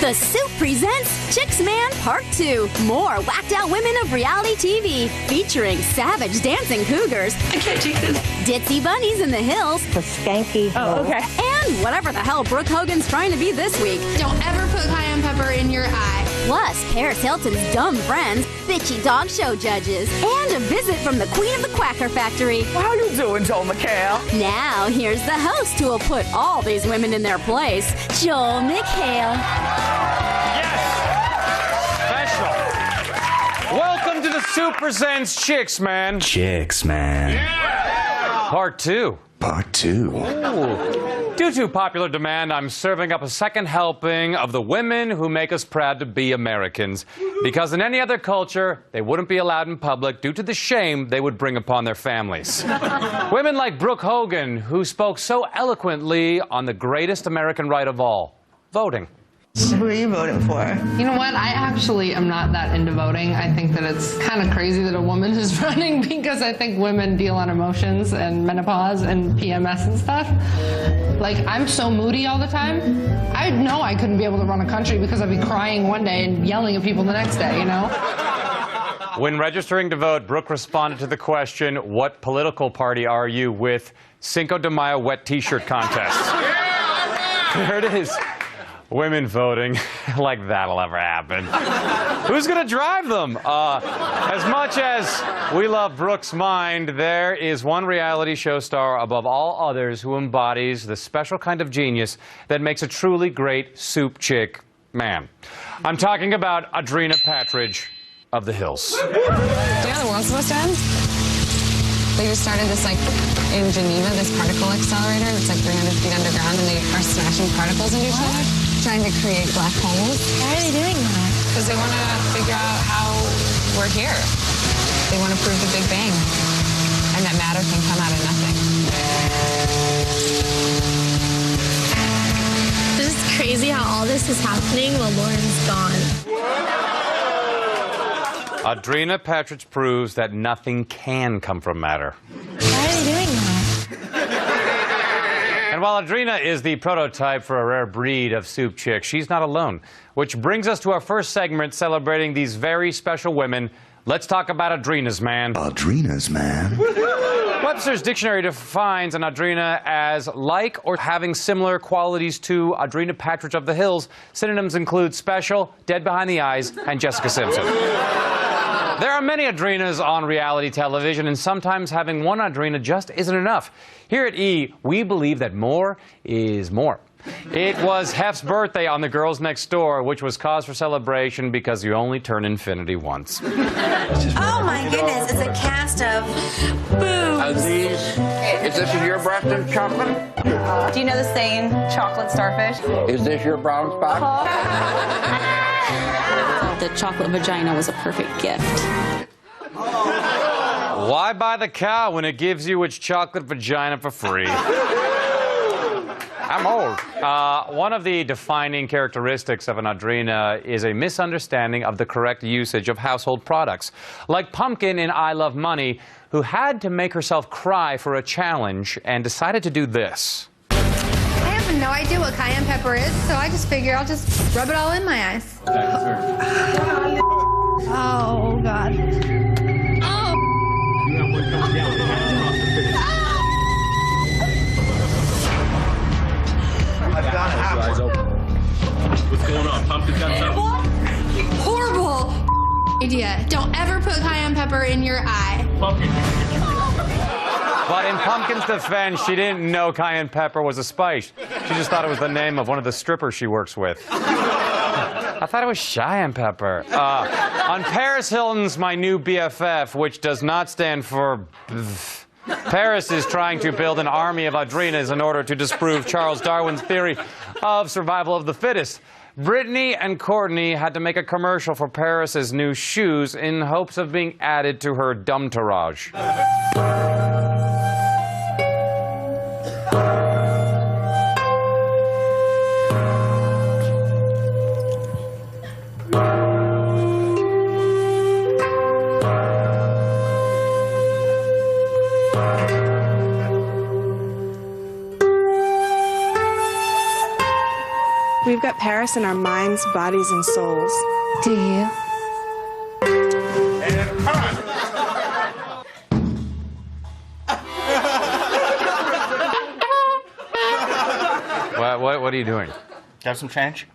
The Soup presents Chicks Man Part 2. More whacked out women of reality TV. Featuring savage dancing cougars. I can't take this. Ditzy bunnies in the hills. The skanky. Oh, okay. And whatever the hell Brooke Hogan's trying to be this week. Don't ever put cayenne pepper in your eye. Plus, Paris Hilton's dumb friends, bitchy dog show judges, and a visit from the queen of the Quacker Factory. How you doing, Joel McHale? Now, here's the host who will put all these women in their place, Joel McHale. Special. Welcome to the Soup Presents Chicks Man. Chicks Man. Yeah. Part 2. Part 2. Ooh. Due to popular demand, I'm serving up a second helping of the women who make us proud to be Americans. Because in any other culture, they wouldn't be allowed in public due to the shame they would bring upon their families. Women like Brooke Hogan, who spoke so eloquently on the greatest American right of all, voting. Who are you voting for? You know what? I actually am not that into voting. I think that it's kind of crazy that a woman is running because I think women deal on emotions and menopause and PMS and stuff. Like, I'm so moody all the time. I know I couldn't be able to run a country because I'd be crying one day and yelling at people the next day, you know? When registering to vote, Brooke responded to the question, "What political party are you?" with Cinco de Mayo wet t-shirt contest. There it is. Women voting, like that'll ever happen. Who's gonna drive them? As much as we love Brooke's mind, there is one reality show star above all others who embodies the special kind of genius that makes a truly great soup chick man. I'm talking about Audrina Patridge of The Hills. Do you know the world's supposed to end? They just started this, like, in Geneva, this particle accelerator that's like 300 feet underground, and they are smashing particles into each other, trying to create black holes. Why are they doing that? Because they want to figure out how we're here. They want to prove the Big Bang, and that matter can come out of nothing. This is crazy how all this is happening while Lauren's gone. Audrina Patridge proves that nothing can come from matter. Why are they doing that? And while Audrina is the prototype for a rare breed of soup chick, she's not alone. Which brings us to our first segment celebrating these very special women. Let's talk about Audrina's man. Audrina's man. Webster's dictionary defines an Audrina as like or having similar qualities to Audrina Patridge of The Hills. Synonyms include special, dead behind the eyes, and Jessica Simpson. There are many Audrinas on reality television, and sometimes having one Audrina just isn't enough. Here at E, we believe that more is more. It was Hef's birthday on The Girls Next Door, which was cause for celebration because you only turn infinity once. Oh my goodness, it's a cast of boobs. Is this your breast and chocolate? Do you know the saying, chocolate starfish? Is this your brown spot? The chocolate vagina was a perfect gift. Why buy the cow when it gives you its chocolate vagina for free? I'm old. One of the defining characteristics of an Audrina is a misunderstanding of the correct usage of household products. Like Pumpkin in I Love Money, who had to make herself cry for a challenge and decided to do this. I have no idea what cayenne pepper is, so I just figure I'll just rub it all in my eyes. Oh, God. Oh. I've got eyes open. What's going on? Pumpkin got something? Horrible idea. Don't ever put cayenne pepper in your eye. Pumpkin. But in Pumpkin's defense, she didn't know cayenne pepper was a spice. She just thought it was the name of one of the strippers she works with. I thought it was Cheyenne Pepper. On Paris Hilton's My New BFF, which does not stand for... Paris is trying to build an army of Audrinas in order to disprove Charles Darwin's theory of survival of the fittest. Brittany and Courtney had to make a commercial for Paris's new shoes in hopes of being added to her dumb-tourage. We've got Paris virus in our minds, bodies, and souls. Do you? What are you doing? Got some change?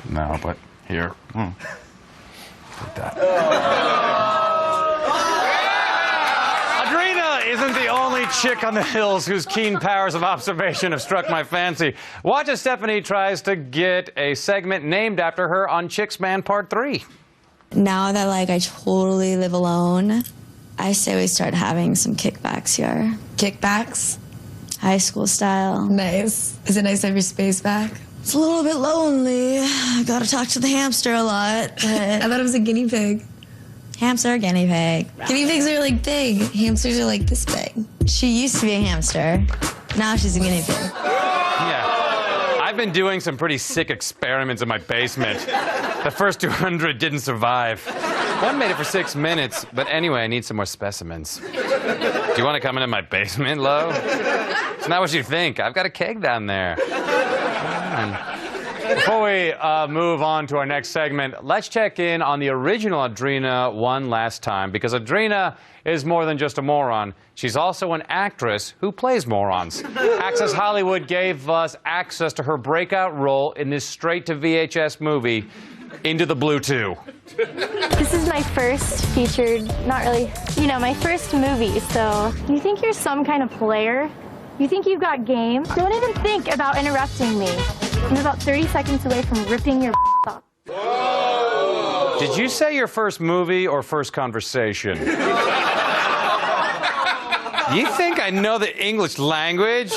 No, but here. Take that. Audrina isn't the only chick on the hills whose keen powers of observation have struck my fancy. Watch as Stephanie tries to get a segment named after her on Chicks Man Part 3. Now that, like, I totally live alone, I say we start having some kickbacks here. Kickbacks? High school style. Nice. Is it nice to have your space back? It's a little bit lonely. I gotta talk to the hamster a lot. But I thought it was a guinea pig. Hamster, guinea pig. Guinea pigs are like big. Hamsters are like this big. She used to be a hamster. Now she's a guinea pig. Yeah. I've been doing some pretty sick experiments in my basement. The first 200 didn't survive. One made it for 6 minutes, but anyway, I need some more specimens. Do you want to come into my basement, Lo? It's not what you think. I've got a keg down there. Before we move on to our next segment, let's check in on the original Audrina one last time, because Audrina is more than just a moron. She's also an actress who plays morons. Access Hollywood gave us access to her breakout role in this straight-to-VHS movie, Into the Blue 2. This is my first featured, not really, my first movie, so you think you're some kind of player? You think you've got game? Don't even think about interrupting me. I'm about 30 seconds away from ripping your off. Whoa. Did you say your first movie or first conversation? You think I know the English language?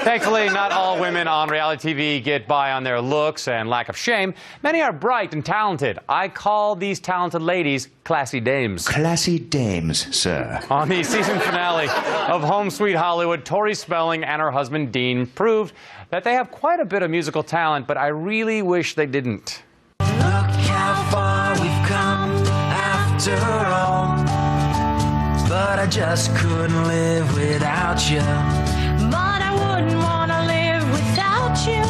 Thankfully, not all women on reality TV get by on their looks and lack of shame. Many are bright and talented. I call these talented ladies classy dames. Classy dames, sir. On the season finale of Home Sweet Hollywood, Tori Spelling and her husband Dean proved that they have quite a bit of musical talent, but I really wish they didn't. Look how far we've come after all, but I just couldn't live without you. But I wouldn't want to live without you.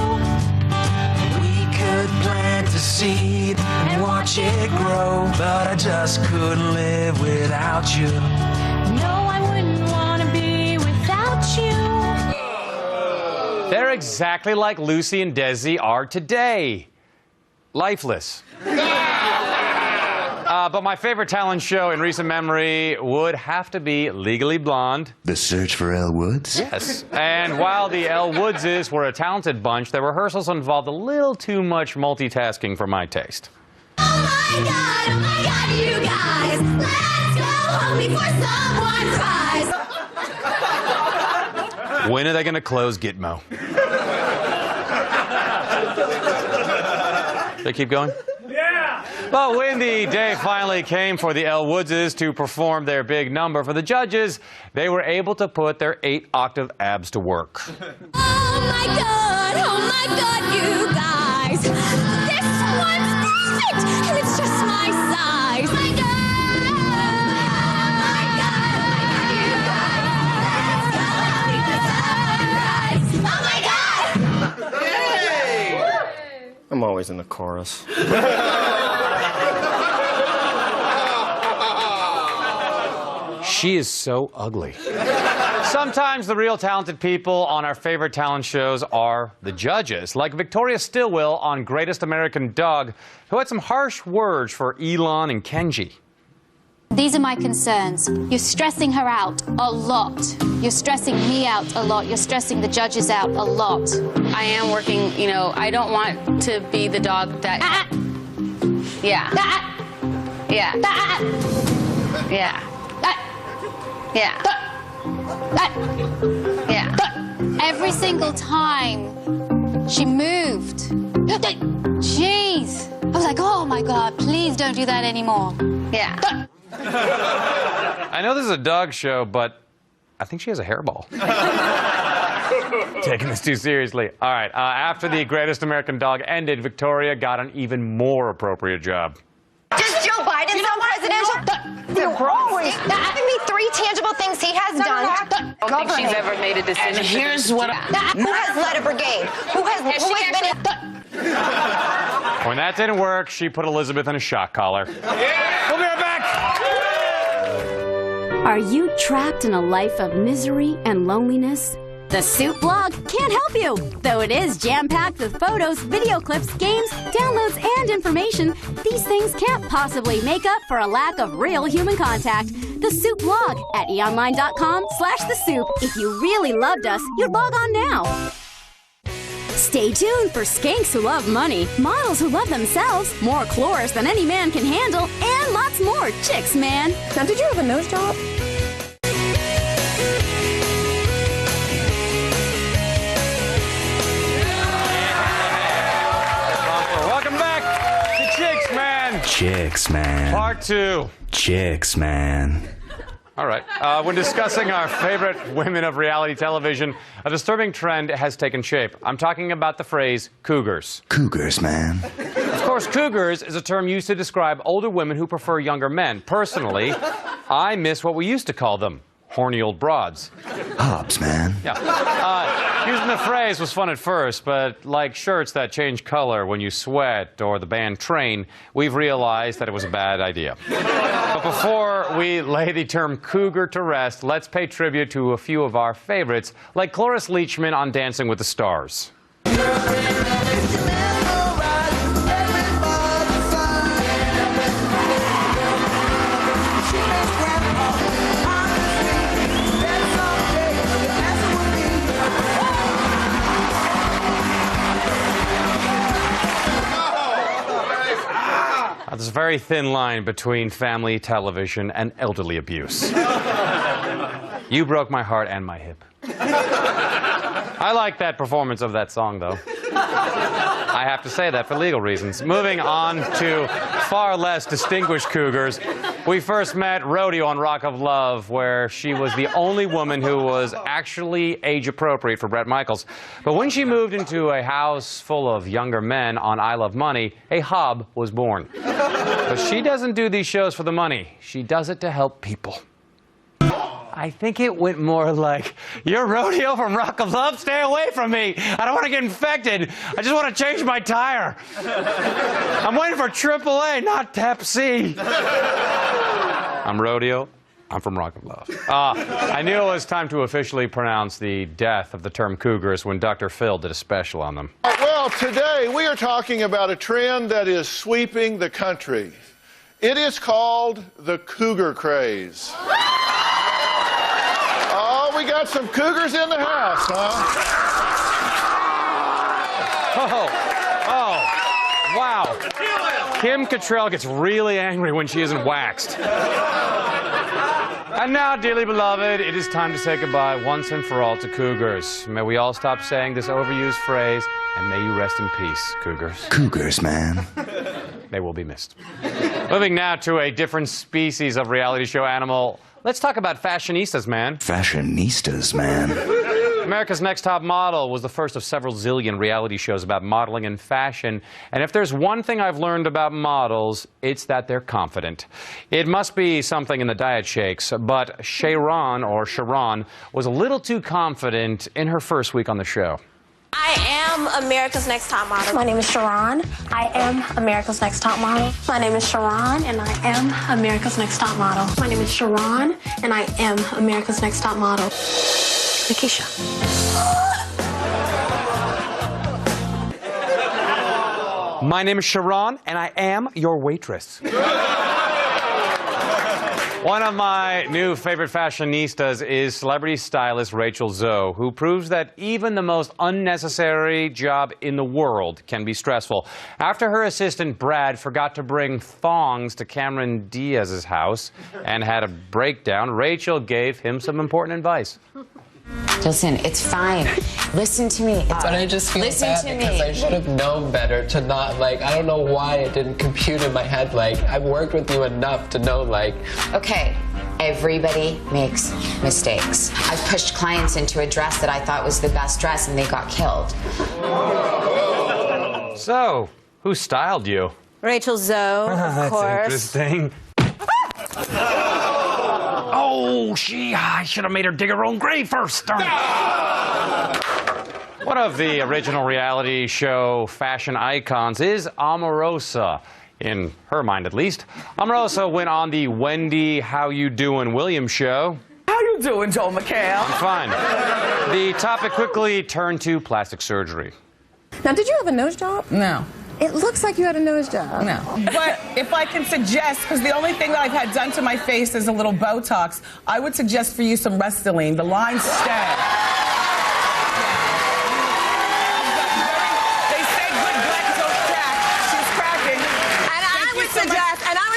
We could plant a seed and watch it grow, but I just couldn't live without you. No, I wouldn't want to be without you. They're exactly like Lucy and Desi are today. Lifeless. But my favorite talent show in recent memory would have to be Legally Blonde. The Search for Elle Woods? Yes. And while the Elle Woodses were a talented bunch, their rehearsals involved a little too much multitasking for my taste. Oh my God, you guys, let's go home before someone cries. When are they going to close Gitmo? They keep going? But when the day finally came for the Elle Woodses to perform their big number for the judges, they were able to put their 8-octave abs to work. Oh my God, you guys. This one's perfect, and it's just my size. Oh my God, you guys. Oh my God. Yay! I'm always in the chorus. She is so ugly. Sometimes the real talented people on our favorite talent shows are the judges, like Victoria Stilwell on Greatest American Dog, who had some harsh words for Elon and Kenji. These are my concerns. You're stressing her out a lot. You're stressing me out a lot. You're stressing the judges out a lot. I am working, I don't want to be the dog that... Yeah. Yeah. Yeah. Yeah. Yeah. Every single time she moved. Jeez. I was like, oh my God, please don't do that anymore. Yeah. I know this is a dog show, but I think she has a hairball. Taking this too seriously. All right, after the Greatest American Dog ended, Victoria got an even more appropriate job. Does Joe Biden sound presidential? Giving me 3 tangible things he has done. I don't think she's ever made a decision. And here's what who has led a brigade? Who has been When that didn't work, she put Elizabeth in a shock collar. We'll be right back. Are you trapped in a life of misery and loneliness? The Soup blog can't help you. Though it is jam-packed with photos, video clips, games, downloads, and information, these things can't possibly make up for a lack of real human contact. The Soup blog at eonline.com/thesoup. If you really loved us, you'd log on now. Stay tuned for skanks who love money, models who love themselves, more chlorus than any man can handle, and lots more chicks, man. Now, did you have a nose job? Welcome back to Chicks, Man. Chicks, man. Part 2. Chicks, man. All right. When discussing our favorite women of reality television, a disturbing trend has taken shape. I'm talking about the phrase cougars. Cougars, man. Of course, cougars is a term used to describe older women who prefer younger men. Personally, I miss what we used to call them. Horny old broads. Hobbs, man. Yeah. Using the phrase was fun at first, but like shirts that change color when you sweat or the band Train, we've realized that it was a bad idea. But before we lay the term cougar to rest, let's pay tribute to a few of our favorites, like Cloris Leachman on Dancing with the Stars. There's a very thin line between family television and elderly abuse. You broke my heart and my hip. I like that performance of that song, though. I have to say that for legal reasons. Moving on to far less distinguished cougars. We first met Rodeo on Rock of Love, where she was the only woman who was actually age-appropriate for Bret Michaels. But when she moved into a house full of younger men on I Love Money, a hob was born. But she doesn't do these shows for the money. She does it to help people. I think it went more like, you're Rodeo from Rock of Love? Stay away from me. I don't want to get infected. I just want to change my tire. I'm waiting for AAA, not Pepsi. I'm Rodeo. I'm from Rock of Love. I knew it was time to officially pronounce the death of the term cougars when Dr. Phil did a special on them. Well, today we are talking about a trend that is sweeping the country. It is called the cougar craze. Oh, we got some cougars in the house, huh? Oh, wow. Kim Cattrall gets really angry when she isn't waxed. And now, dearly beloved, it is time to say goodbye once and for all to cougars. May we all stop saying this overused phrase, and may you rest in peace, cougars. Cougars, man. They will be missed. Moving now to a different species of reality show animal. Let's talk about Fashionistas, man. Fashionistas, man. America's Next Top Model was the first of several zillion reality shows about modeling and fashion. And if there's one thing I've learned about models, it's that they're confident. It must be something in the diet shakes, but Sharon was a little too confident in her first week on the show. I am America's Next Top Model. My name is Sharon. I am America's Next Top Model. My name is Sharon, and I am America's Next Top Model. My name is Sharon, and I am America's Next Top Model. Lakeisha. My name is Sharon, and I am your waitress. One of my new favorite fashionistas is celebrity stylist Rachel Zoe, who proves that even the most unnecessary job in the world can be stressful. After her assistant Brad forgot to bring thongs to Cameron Diaz's house and had a breakdown, Rachel gave him some important advice. Listen, it's fine. Listen to me. But I just feel bad because I should have known better to not, I don't know why it didn't compute in my head. I've worked with you enough to know, Okay, everybody makes mistakes. I've pushed clients into a dress that I thought was the best dress and they got killed. So, who styled you? Rachel Zoe, of course. That's interesting. Oh, I should have made her dig her own grave first. Darn it. One of the original reality show fashion icons is Omarosa. In her mind, at least. Omarosa went on the Wendy How You Doin' Williams show. How you doing, Joel McHale? I'm fine. The topic quickly turned to plastic surgery. Now, did you have a nose job? No. It looks like you had a nose job. No. But if I can suggest, because the only thing that I've had done to my face is a little Botox, I would suggest for you some Restylane. The lines stay.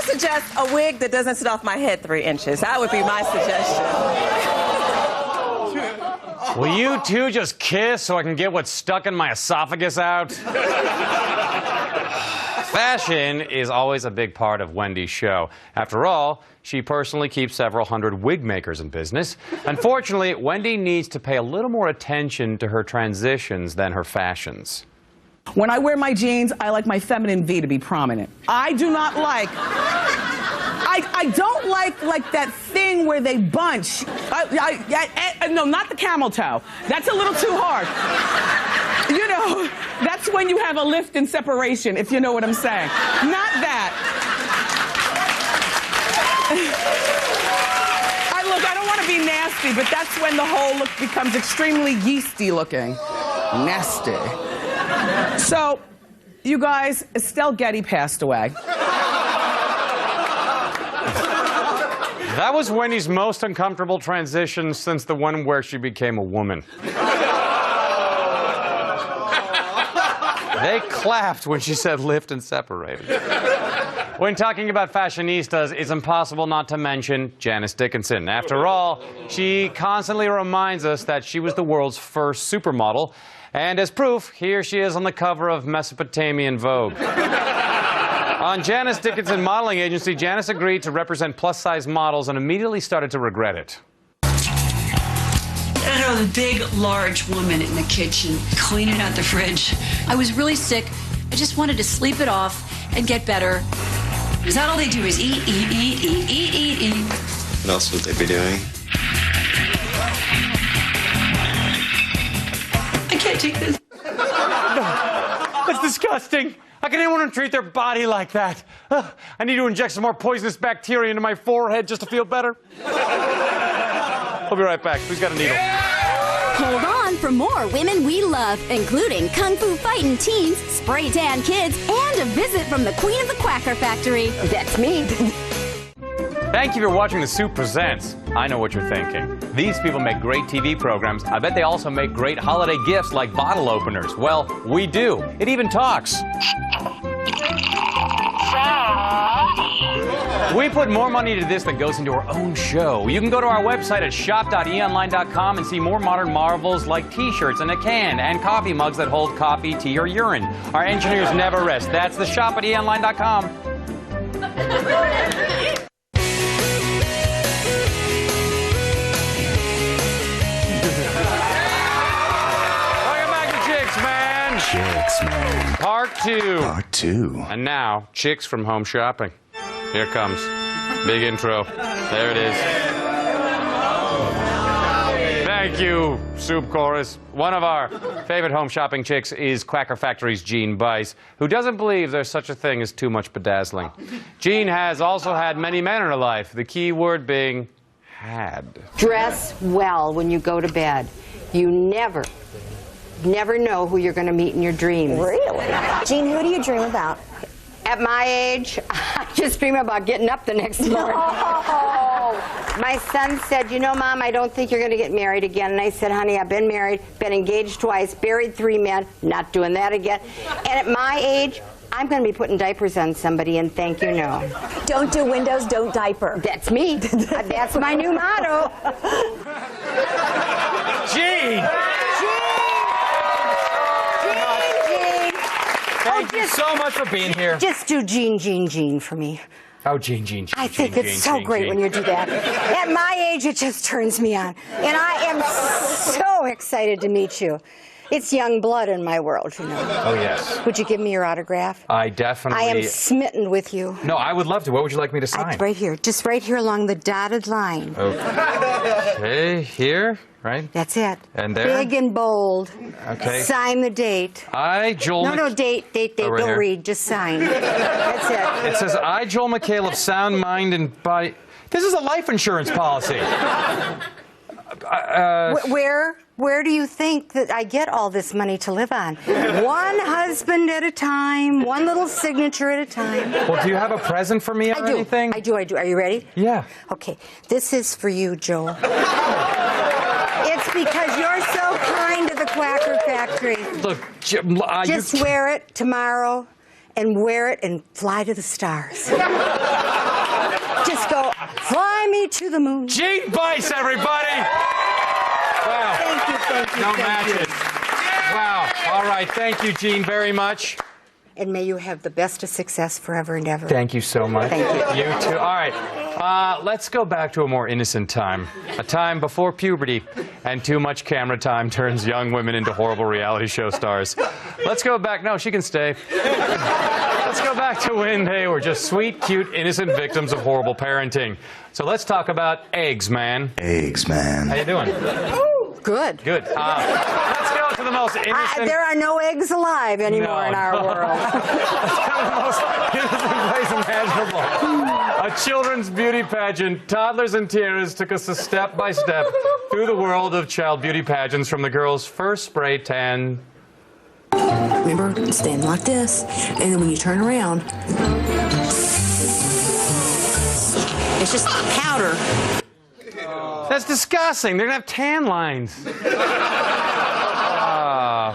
Suggest a wig that doesn't sit off my head 3 inches. That would be my suggestion. Will you two just kiss so I can get what's stuck in my esophagus out? Fashion is always a big part of Wendy's show. After all, she personally keeps several hundred wig makers in business. Unfortunately, Wendy needs to pay a little more attention to her transitions than her fashions. When I wear my jeans, I like my feminine V to be prominent. I do not like... I don't like that thing where they bunch. No, not the camel toe. That's a little too hard. You know, that's when you have a lift and separation, if you know what I'm saying. Not that. I don't want to be nasty, but that's when the whole look becomes extremely yeasty looking. Nasty. So, you guys, Estelle Getty passed away. That was Wendy's most uncomfortable transition since the one where she became a woman. They clapped when she said lift and separate. When talking about fashionistas, it's impossible not to mention Janice Dickinson. After all, she constantly reminds us that she was the world's first supermodel. And as proof, here she is on the cover of Mesopotamian Vogue. On Janice Dickinson Modeling Agency, Janice agreed to represent plus-size models and immediately started to regret it. I was a big, large woman in the kitchen, cleaning out the fridge. I was really sick. I just wanted to sleep it off and get better. Is that all they do is eat, eat, eat, eat, eat, eat, eat? What else would they be doing? I can't take this. No, that's disgusting. How can anyone treat their body like that? I need to inject some more poisonous bacteria into my forehead just to feel better. We'll be right back. Who's got a needle? Hold on for more women we love, including kung fu fighting teens, spray tan kids, and a visit from the queen of the Quacker Factory. That's me. Thank you for watching The Soup Presents. I know what you're thinking. These people make great TV programs. I bet they also make great holiday gifts like bottle openers. Well, we do. It even talks. We put more money into this than goes into our own show. You can go to our website at shop.eonline.com and see more modern marvels like t-shirts in a can and coffee mugs that hold coffee, tea, or urine. Our engineers never rest. That's the shop at eonline.com. Chicks, man. Part 2. Part 2. And now, chicks from home shopping. Here it comes. Big intro. There it is. Thank you, Soup Chorus. One of our favorite home shopping chicks is Quacker Factory's Jean Bice, who doesn't believe there's such a thing as too much bedazzling. Jean has also had many men in her life, the key word being had. Dress well when you go to bed. You never know who you're going to meet in your dreams. Really? Jean, who do you dream about? At my age, I just dream about getting up the next morning. No. My son said, you know, Mom, I don't think you're going to get married again. And I said, honey, I've been married, been engaged twice, buried 3 men, not doing that again. And at my age, I'm going to be putting diapers on somebody, and thank you, no. Don't do windows, don't diaper. That's me. That's my new motto. Jean! Thank you so much for being here. Just do Jean, Jean, Jean for me. Oh, Jean, Jean, Jean. I think it's so great when you do that. At my age, it just turns me on. And I am so excited to meet you. It's young blood in my world, you know. Oh, yes. Would you give me your autograph? I definitely... I am smitten with you. No, I would love to. What would you like me to sign? Right here. Just right here along the dotted line. Okay, here, right? That's it. And there? Big and bold. Okay. Sign the date. I, Joel... No, date. right Don't here. read. Just sign. That's it. It says, I, Joel McHale of sound mind and body... This is a life insurance policy. Where do you think that I get all this money to live on? One husband at a time, one little signature at a time. Well, do you have a present for me or anything? I do. Are you ready? Yeah. Okay, this is for you, Joel. It's because you're so kind to the Quacker Factory. Look, just wear it tomorrow and wear it and fly to the stars. Just go, fly me to the moon. Jean Bice, everybody! Wow. Thank you. No matches. Wow. All right. Thank you, Jean, very much. And may you have the best of success forever and ever. Thank you so much. Thank you. You too. All right. Let's go back to a more innocent time. A time before puberty and too much camera time turns young women into horrible reality show stars. Let's go back. No, she can stay. Let's go back to when they were just sweet, cute, innocent victims of horrible parenting. So let's talk about eggs, man. Eggs, man. How you doing? Good. Good. Let's go to the most innocent... There are no eggs alive anymore in our world. Let's go to the most innocent place imaginable. A children's beauty pageant, Toddlers and Tiaras, took us step by step through the world of child beauty pageants from the girls' first spray tan. Remember, stand like this, and then when you turn around, it's just powder. That's disgusting. They're going to have tan lines.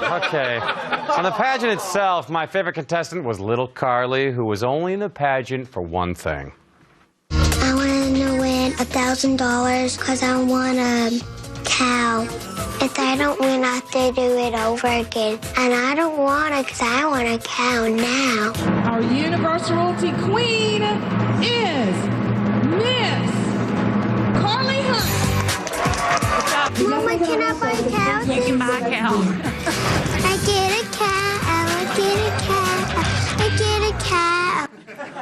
Okay. On the pageant itself, my favorite contestant was little Carly, who was only in the pageant for one thing. I want to win $1,000 because I want a cow. If I don't win, I have to do it over again. And I don't want it because I want a cow now. Our Universal Royalty Queen is Miss Carly Hunt. Mama, can I buy a cow? You can buy a cow. I get a cow, I get a cow, I get a cow.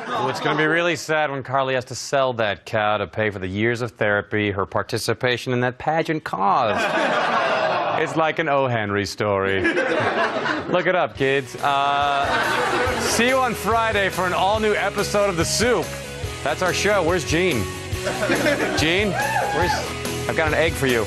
Well, it's going to be really sad when Carly has to sell that cow to pay for the years of therapy her participation in that pageant caused. It's like an O. Henry story. Look it up, kids. See you on Friday for an all-new episode of The Soup. That's our show. Where's Jean? Jean? I've got an egg for you.